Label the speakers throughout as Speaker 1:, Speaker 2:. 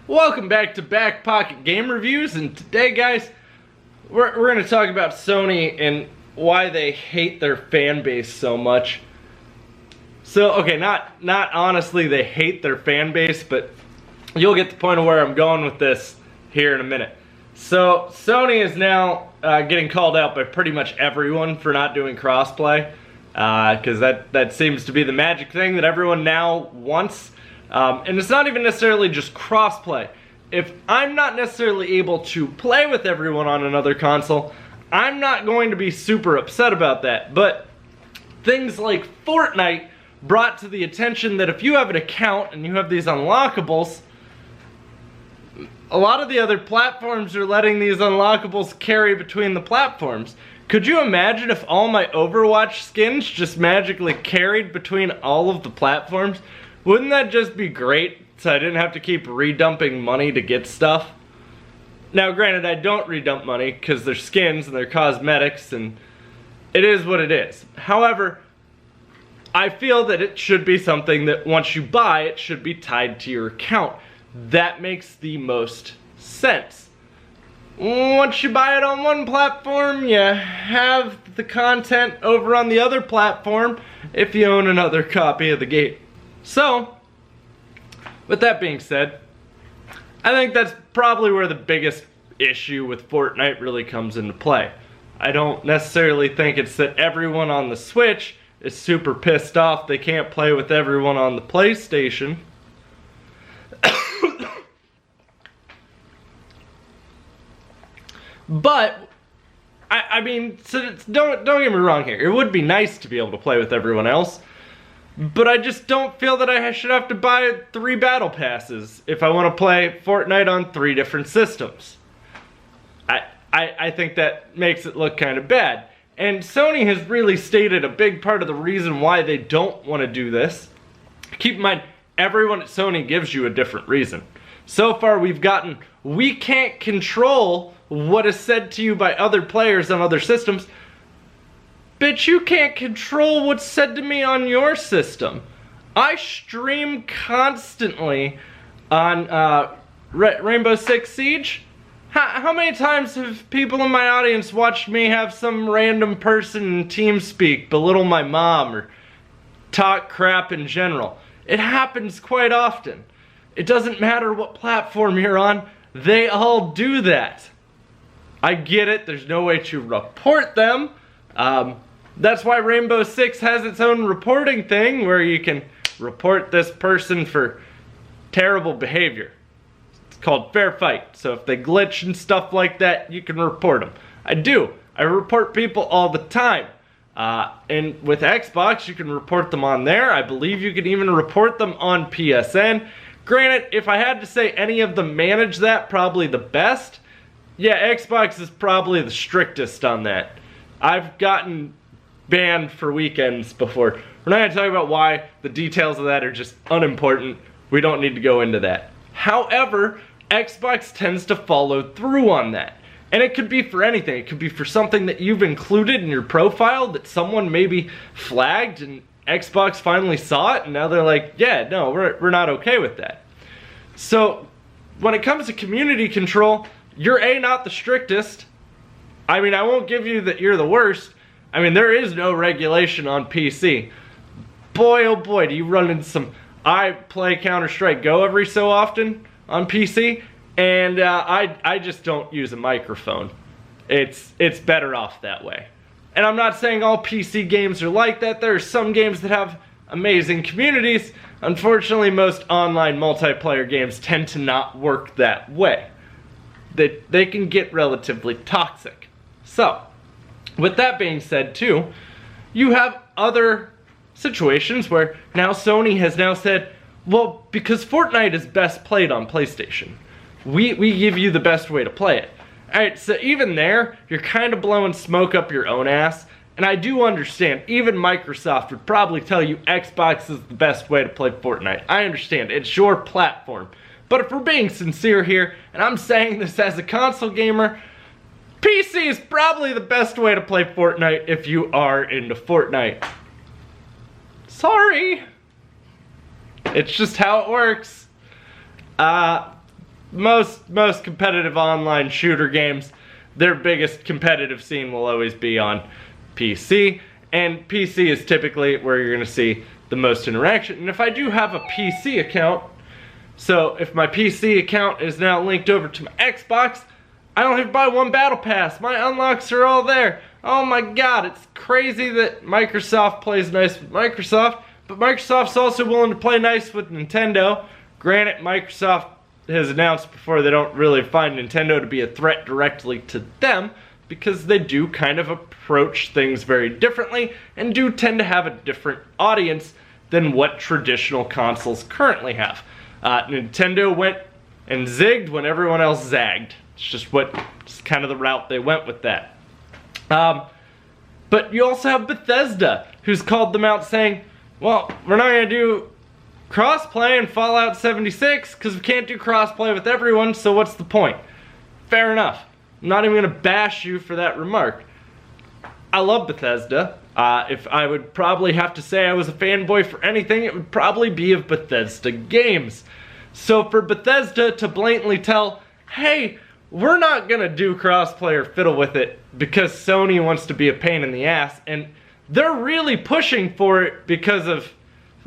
Speaker 1: Welcome back to Back Pocket Game Reviews, and today, guys, we're going to talk about Sony and why they hate their fan base so much. So, okay, not honestly they hate their fan base, but you'll get the point of where I'm going with this here in a minute. So, Sony is now getting called out by pretty much everyone for not doing crossplay, because that seems to be the magic thing that everyone now wants. And it's not even necessarily just crossplay. If I'm not necessarily able to play with everyone on another console, I'm not going to be super upset about that. But things like Fortnite brought to the attention that if you have an account and you have these unlockables, a lot of the other platforms are letting these unlockables carry between the platforms. Could you imagine if all my Overwatch skins just magically carried between all of the platforms? Wouldn't that just be great, so I didn't have to keep redumping money to get stuff? Now granted, I don't redump money because they're skins and they're cosmetics and it is what it is. However, I feel that it should be something that once you buy, it should be tied to your account. That makes the most sense. Once you buy it on one platform, you have the content over on the other platform if you own another copy of the game. So, with that being said, I think that's probably where the biggest issue with Fortnite really comes into play. I don't necessarily think it's that everyone on the Switch is super pissed off they can't play with everyone on the PlayStation. But, I mean, so don't get me wrong here. It would be nice to be able to play with everyone else. But I just don't feel that I should have to buy 3 battle passes if I want to play Fortnite on 3 different systems. I think that makes it look kind of bad. And Sony has really stated a big part of the reason why they don't want to do this. Keep in mind, everyone at Sony gives you a different reason. So far we've gotten, we can't control what is said to you by other players on other systems. Bitch, you can't control what's said to me on your system. I stream constantly on Rainbow Six Siege. How many times have people in my audience watched me have some random person in TeamSpeak belittle my mom or talk crap in general? It happens quite often. It doesn't matter what platform you're on, they all do that. I get it, there's no way to report them. That's why Rainbow Six has its own reporting thing where you can report this person for terrible behavior. It's called fair fight. So if they glitch and stuff like that, you can report them. I do. I report people all the time. And with Xbox, you can report them on there. I believe you can even report them on PSN. Granted, if I had to say any of them manage that probably the best, yeah, Xbox is probably the strictest on that. I've gotten banned for weekends before. We're not going to talk about why. The details of that are just unimportant. We don't need to go into that. However, Xbox tends to follow through on that. And it could be for anything. It could be for something that you've included in your profile that someone maybe flagged and Xbox finally saw it and now they're like, yeah, no, we're not okay with that. So, when it comes to community control, you're not the strictest. I mean, I won't give you that you're the worst. I mean, there is no regulation on PC. Boy, oh boy, do you run into some... I play Counter-Strike Go every so often on PC, and I just don't use a microphone. It's better off that way. And I'm not saying all PC games are like that. There are some games that have amazing communities. Unfortunately, most online multiplayer games tend to not work that way. They can get relatively toxic. So, with that being said too, you have other situations where now Sony has now said, well, because Fortnite is best played on PlayStation, we give you the best way to play it. Alright, so even there, you're kind of blowing smoke up your own ass, and I do understand, even Microsoft would probably tell you Xbox is the best way to play Fortnite. I understand, it's your platform. But if we're being sincere here, and I'm saying this as a console gamer, PC is probably the best way to play Fortnite if you are into Fortnite. Sorry. It's just how it works. most competitive online shooter games, their biggest competitive scene will always be on PC, and PC is typically where you're going to see the most interaction. And if I do have a PC account, so if my PC account is now linked over to my Xbox, I don't have to buy one battle pass. My unlocks are all there. Oh my god, it's crazy that Microsoft plays nice with Microsoft, but Microsoft's also willing to play nice with Nintendo. Granted, Microsoft has announced before they don't really find Nintendo to be a threat directly to them, because they do kind of approach things very differently and do tend to have a different audience than what traditional consoles currently have. Nintendo went and zigged when everyone else zagged. It's kind of the route they went with that. But you also have Bethesda, who's called them out saying, well, we're not going to do crossplay in Fallout 76 because we can't do crossplay with everyone, so what's the point? Fair enough. I'm not even going to bash you for that remark. I love Bethesda. If I would probably have to say I was a fanboy for anything, it would probably be of Bethesda games. So for Bethesda to blatantly tell, hey, we're not gonna do crossplay or fiddle with it because Sony wants to be a pain in the ass, and they're really pushing for it because of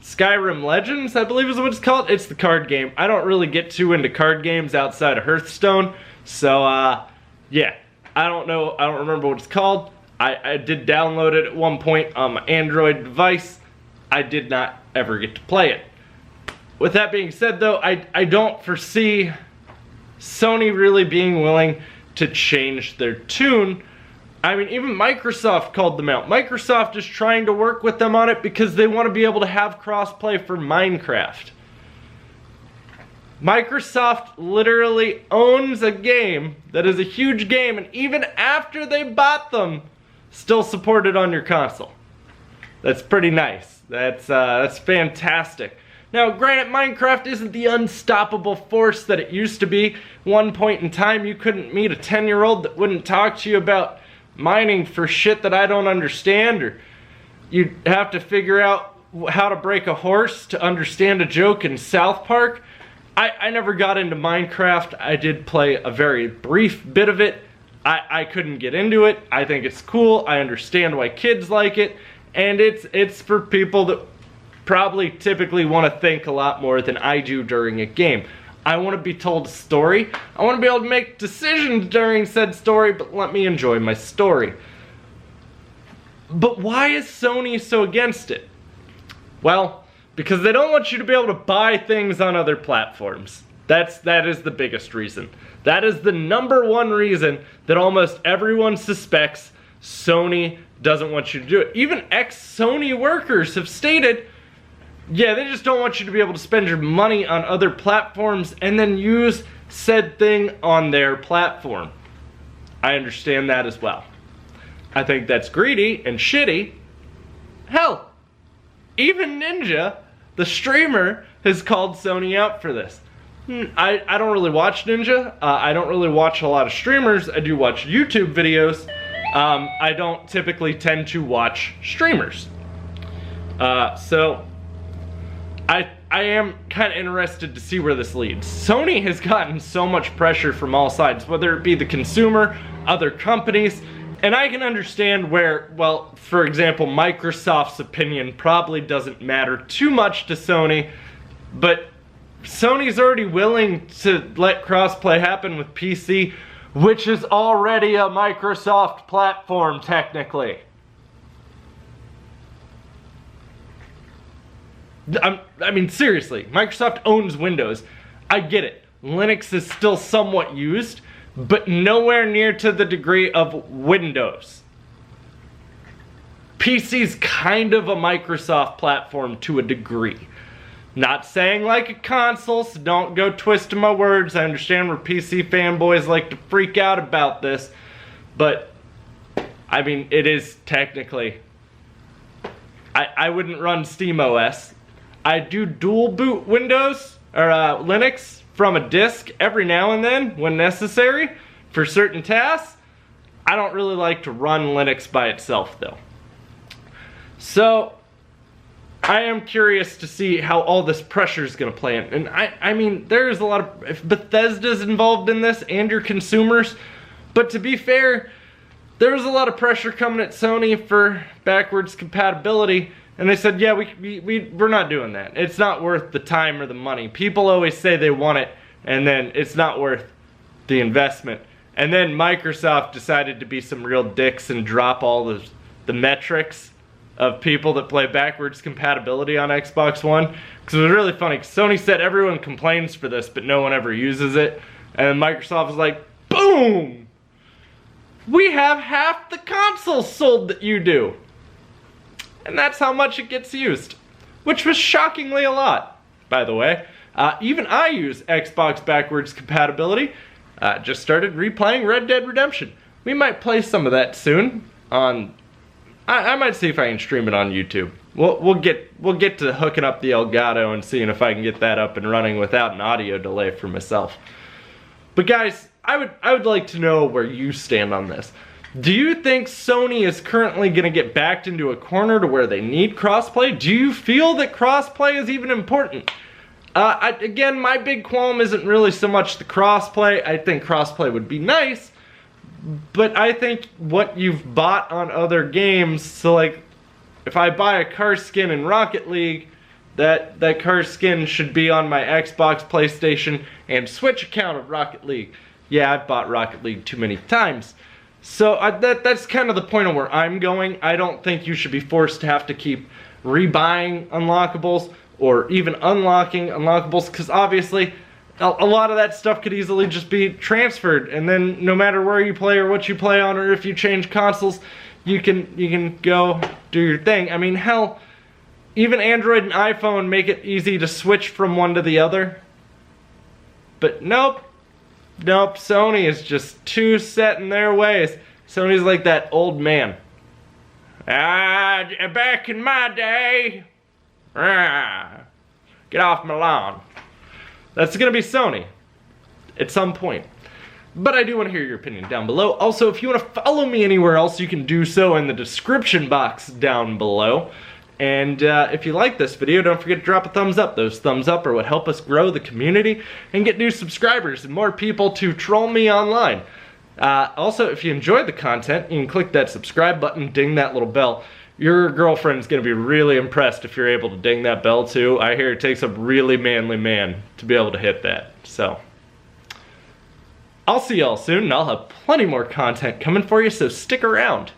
Speaker 1: Skyrim Legends, I believe is what it's called. It's the card game. I don't really get too into card games outside of Hearthstone, so yeah, I don't know, I don't remember what it's called. I did download it at one point on my Android device. I did not ever get to play it. With that being said though, I don't foresee Sony really being willing to change their tune. I mean, even Microsoft called them out. Microsoft is trying to work with them on it because they want to be able to have crossplay for Minecraft. Microsoft literally owns a game that is a huge game, and even after they bought them, still support it on your console. That's pretty nice. That's fantastic. Now, granted, Minecraft isn't the unstoppable force that it used to be. One point in time, you couldn't meet a 10-year-old that wouldn't talk to you about mining for shit that I don't understand, or you'd have to figure out how to break a horse to understand a joke in South Park. I never got into Minecraft. I did play a very brief bit of it. I couldn't get into it. I think it's cool. I understand why kids like it. And it's for people that probably typically want to think a lot more than I do during a game. I want to be told a story. I want to be able to make decisions during said story, but let me enjoy my story. But why is Sony so against it? Well, because they don't want you to be able to buy things on other platforms. That is the biggest reason. That is the #1 reason that almost everyone suspects Sony doesn't want you to do it. Even ex-Sony workers have stated, yeah, they just don't want you to be able to spend your money on other platforms and then use said thing on their platform. I understand that as well. I think that's greedy and shitty. Hell, even Ninja, the streamer, has called Sony out for this. I don't really watch Ninja. I don't really watch a lot of streamers. I do watch YouTube videos. I don't typically tend to watch streamers. So I am kind of interested to see where this leads. Sony has gotten so much pressure from all sides, whether it be the consumer, other companies, and I can understand where, well, for example, Microsoft's opinion probably doesn't matter too much to Sony, but Sony's already willing to let crossplay happen with PC, which is already a Microsoft platform technically. I mean, seriously, Microsoft owns Windows. I get it. Linux is still somewhat used, but nowhere near to the degree of Windows. PC's kind of a Microsoft platform to a degree. Not saying like a console, so don't go twisting my words. I understand where PC fanboys like to freak out about this, but I mean, it is technically. I wouldn't run SteamOS. I do dual boot Windows or Linux from a disk every now and then when necessary for certain tasks. I don't really like to run Linux by itself though. So I am curious to see how all this pressure is going to play in. And I mean, there's a lot of, if Bethesda's involved in this and your consumers, but to be fair, there was a lot of pressure coming at Sony for backwards compatibility, and they said, yeah, we're not doing that. It's not worth the time or the money. People always say they want it, and then it's not worth the investment. And then Microsoft decided to be some real dicks and drop all the metrics of people that play backwards compatibility on Xbox One. Because it was really funny, Sony said everyone complains for this, but no one ever uses it. And Microsoft was like, boom! We have half the consoles sold that you do. And that's how much it gets used. Which was shockingly a lot, by the way. Even I use Xbox backwards compatibility. Just started replaying Red Dead Redemption. We might play some of that soon on... I might see if I can stream it on YouTube. We'll get to hooking up the Elgato and seeing if I can get that up and running without an audio delay for myself. But guys, I would like to know where you stand on this. Do you think Sony is currently going to get backed into a corner to where they need crossplay? Do you feel that crossplay is even important? Again, my big qualm isn't really so much the crossplay. I think crossplay would be nice. But I think what you've bought on other games, so like, if I buy a car skin in Rocket League, that car skin should be on my Xbox, PlayStation, and Switch account of Rocket League. Yeah, I've bought Rocket League too many times. So that's kind of the point of where I'm going. I don't think you should be forced to have to keep rebuying unlockables or even unlocking unlockables, because obviously a lot of that stuff could easily just be transferred, and then no matter where you play or what you play on, or if you change consoles, you can go do your thing. I mean, hell, even Android and iPhone make it easy to switch from one to the other. But nope, Sony is just too set in their ways. Sony's like that old man. Back in my day, get off my lawn. That's gonna be Sony at some point. But I do want to hear your opinion down below. Also, if you want to follow me anywhere else, you can do so in the description box down below. And if you like this video, don't forget to drop a thumbs up. Those thumbs up are what help us grow the community and get new subscribers and more people to troll me online. Also, if you enjoyed the content, you can click that subscribe button, ding that little bell. Your girlfriend's gonna be really impressed if you're able to ding that bell too. I hear it takes a really manly man to be able to hit that. So, I'll see y'all soon, and I'll have plenty more content coming for you, so stick around.